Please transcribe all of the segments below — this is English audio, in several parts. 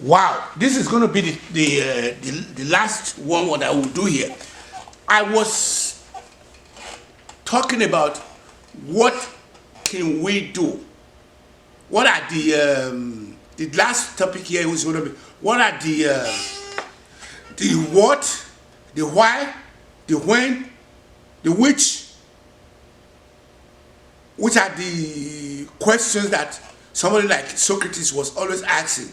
Wow, this is going to be the last one that I will do here. I was talking about what can we do. What are the last topic here was going to be what are the what, the why, the when, the which are the questions that somebody like Socrates was always asking,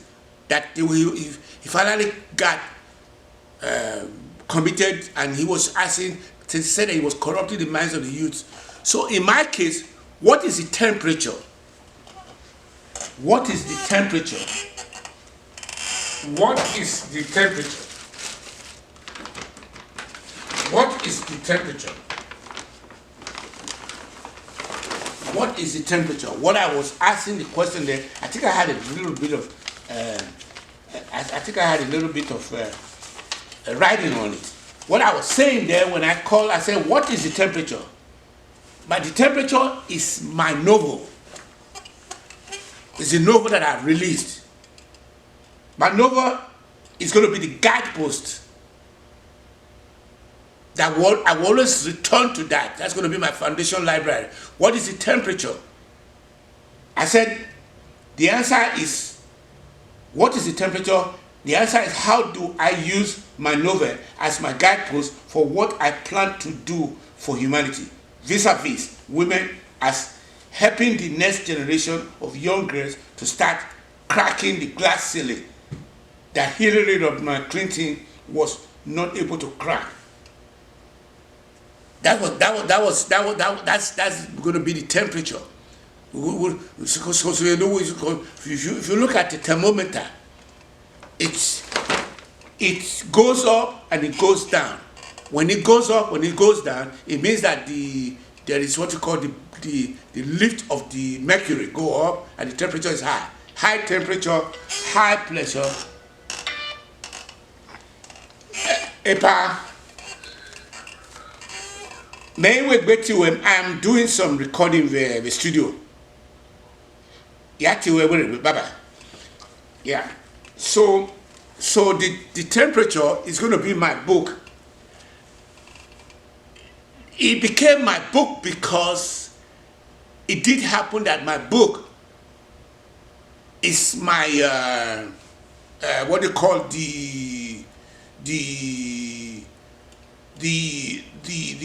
that they will, if finally got committed, and he was asking, he said that he was corrupting the minds of the youth. So in my case, what is the temperature? What is the temperature? What is the temperature? What is the temperature? What is the temperature? What I was asking the question there, I think I had a little bit of, writing on it. What I was saying there when I called, I said, what is the temperature? But the temperature is my novel. It's a novel that I've released. My novel is going to be the guidepost. I will always return to that. That's going to be my foundation library. What is the temperature? I said, the answer is, what is the temperature? The answer is, how do I use my novel as my guidepost for what I plan to do for humanity, vis-a-vis women, as helping the next generation of young girls to start cracking the glass ceiling that Hillary Rodham Clinton was not able to crack. That's going to be the temperature. If you look at the thermometer, it goes up and it goes down. When it goes up, when it goes down, it means that there is what you call the lift of the mercury go up and the temperature is high. High temperature, high pressure. EPA. I'm doing some recording in the studio. Yeah. So the temperature is going to be my book. It became my book because it did happen that my book is my what they call the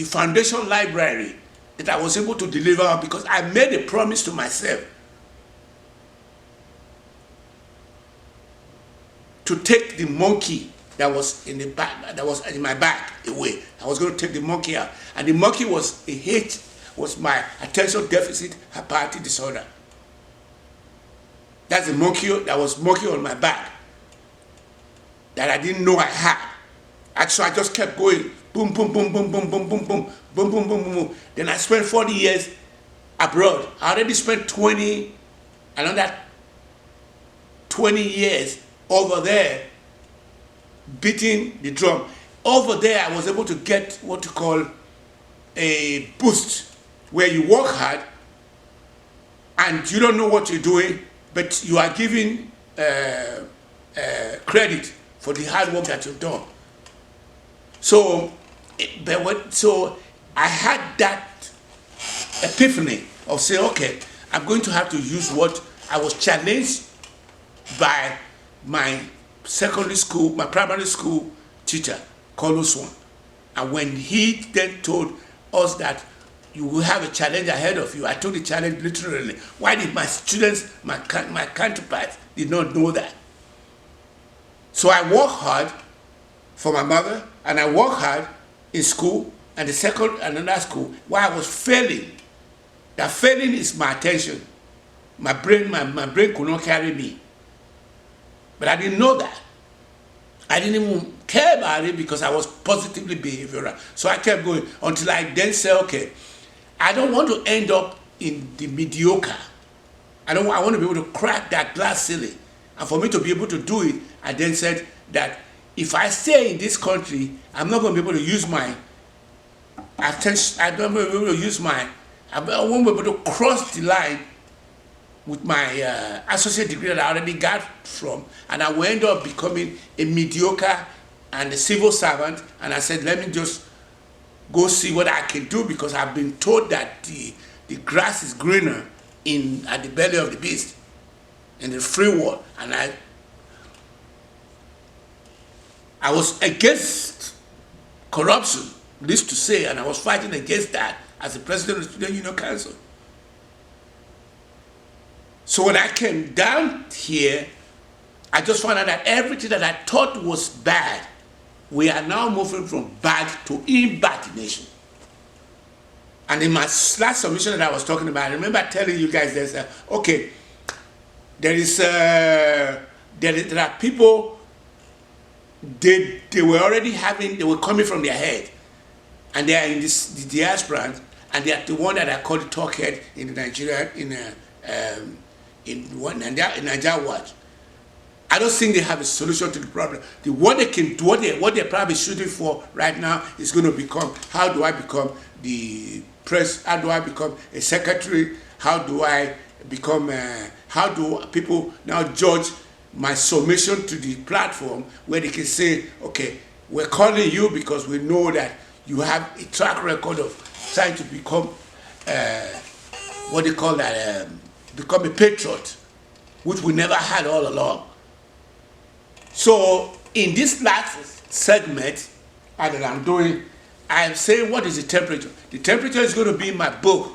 foundation library that I was able to deliver, because I made a promise to myself to take the monkey that was in the back, that was in my back away. I was going to take the monkey out, and the monkey was was my attention deficit hyperactivity disorder. That's the monkey that was monkey on my back that I didn't know I had. And so I just kept going, boom, boom, boom, boom, boom, boom, boom, boom, boom, boom, boom, boom. Then I spent 40 years abroad. I already spent another 20 years over there beating the drum. Over there, I was able to get what you call a boost, where you work hard and you don't know what you're doing, but you are giving credit for the hard work that you've done. So I had that epiphany of saying, okay, I'm going to have to use what I was challenged by my primary school teacher, Carlos Swan. And when he then told us that you will have a challenge ahead of you, I took the challenge literally. Why did my students, my counterparts, did not know that? So I worked hard for my mother, and I worked hard in school and another school where I was failing. That failing is my attention. My brain could not carry me. But I didn't know that. I didn't even care about it because I was positively behavioral. So I kept going until I then said, okay, I don't want to end up in the mediocre. I want to be able to crack that glass ceiling. And for me to be able to do it, I then said that if I stay in this country, I'm not going to be able to use my attention. I won't be able to cross the line with my associate degree that I already got from, and I will end up becoming a mediocre and a civil servant. And I said, let me just go see what I can do, because I've been told that the grass is greener at the belly of the beast, in the free world. And I was against corruption, this to say, and I was fighting against that as the president of the Student Union Council. So when I came down here, I just found out that everything that I thought was bad, we are now moving from bad to imbadination. And in my last submission that I was talking about, I remember telling you guys there's okay, there are people, they were coming from their head, and they are in the diaspora, and they are the one that I call the talk head in the Nigeria, in Nigeria Watch. I don't think they have a solution to the problem. What they're probably shooting for right now is going to become, how do I become the press? How do I become a secretary? How do I become, how do people now judge my submission to the platform, where they can say, okay, we're calling you because we know that you have a track record of trying to become, what they call that, become a patriot, which we never had all along. So in this last segment that I'm doing, I'm saying, what is the temperature? The temperature is going to be my book.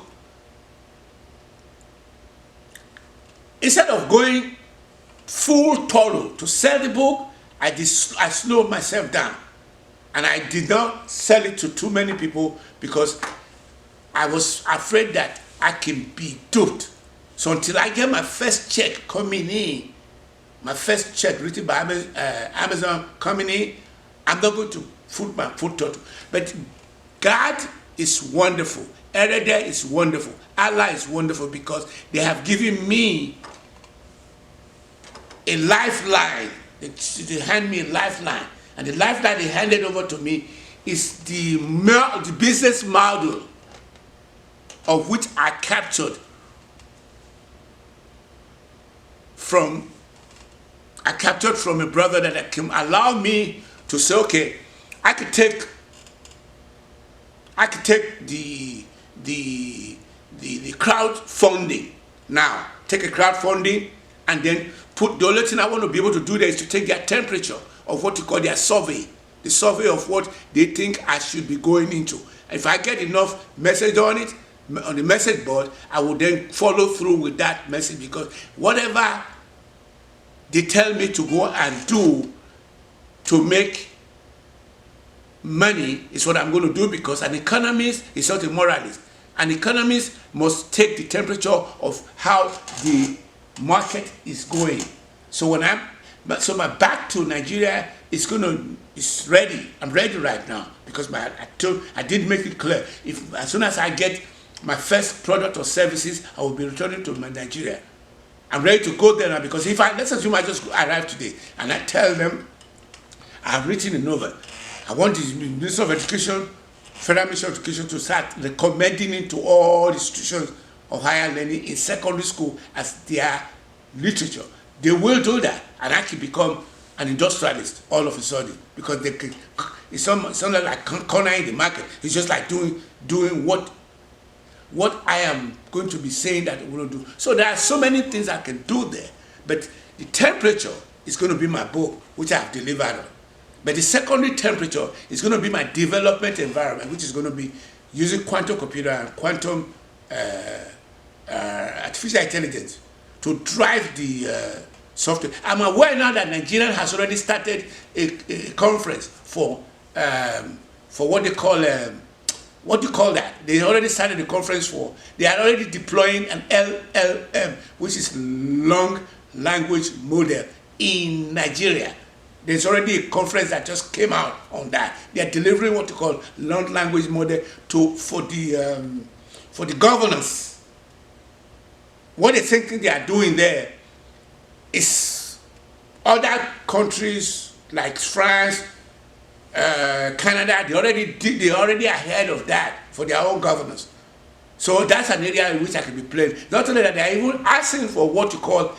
Instead of going full throttle to sell the book, I slowed myself down. And I did not sell it to too many people, because I was afraid that I can be duped. So until I get my first check coming in, my first check written by Amazon coming in, I'm not going to put my foot throttle. But God is wonderful. Erede is wonderful. Allah is wonderful, because they have given me a lifeline. They hand me a lifeline. And the lifeline they handed over to me is the business model of which I captured from a brother that can allow me to say, okay, I could take the crowdfunding now. Take a crowdfunding, and then the only thing I want to be able to do there is to take their temperature of what you call their survey, the survey of what they think I should be going into. If I get enough message on it, on the message board, I will then follow through with that message, because whatever they tell me to go and do to make money is what I'm going to do, because an economist is not a moralist. An economist must take the temperature of how the market is going. So my back to Nigeria is ready. I'm ready right now, because I did make it clear. As soon as I get my first product or services, I will be returning to Nigeria. I'm ready to go there now, because let's assume I just arrive today and I tell them I've written a novel. I want the Minister of Education, Federal Ministry of Education, to start recommending it to all institutions of higher learning in secondary school as their literature. They will do that, and I can become an industrialist all of a sudden, because it's not like cornering the market. It's just like doing what I am going to be saying that we will do. So there are so many things I can do there, but the temperature is going to be my book, which I have delivered on. But the secondary temperature is going to be my development environment, which is going to be using quantum computer and quantum artificial intelligence to drive the software. I'm aware now that Nigeria has already started a conference for what they call what do you call that? They already started a conference for. They are already deploying an LLM, which is long language model in Nigeria. There's already a conference that just came out on that. They are delivering what you call long language model for the governance. What they think they are doing there is other countries like France, Canada. They already ahead of that for their own governance. So that's an area in which I can be playing. Not only that, they are even asking for what you call,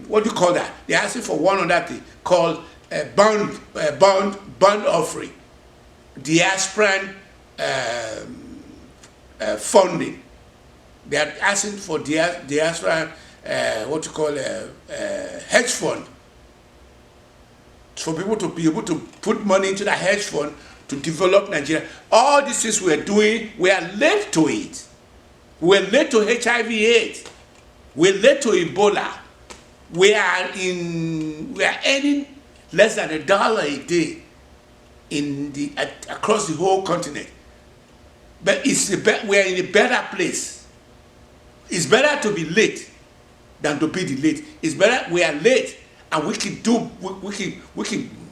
what do you call that? They're asking for one other thing called bond offering, diasporan funding. They are asking for diaspora, what you call hedge fund, for people to be able to put money into the hedge fund to develop Nigeria. All these things we're doing, we are late to it. We're late to HIV/AIDS. We're late to Ebola. We are earning less than $1 a day across the whole continent. But we are in a better place. It's better to be late than to be delayed. It's better we are late, and we can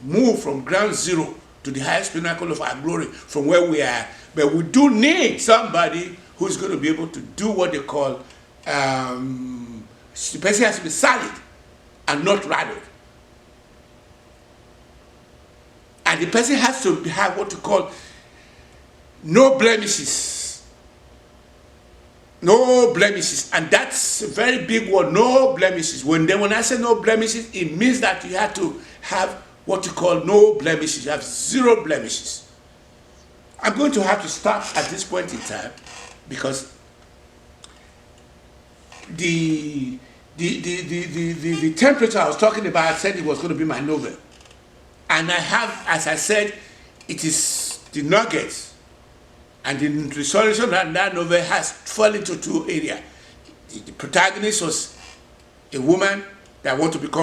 move from ground zero to the highest pinnacle of our glory from where we are. But we do need somebody who's going to be able to do what they call, the person has to be solid and not rattled. And the person has to have what you call no blemishes. No blemishes. And that's a very big word, no blemishes. When I say no blemishes, it means that you have to have what you call no blemishes. You have 0 blemishes. I'm going to have to stop at this point in time because the temperature I was talking about, I said it was going to be my novel. And I have, as I said, it is the nuggets and the resolution that novel has fallen into 2 areas. The protagonist was a woman that wanted to become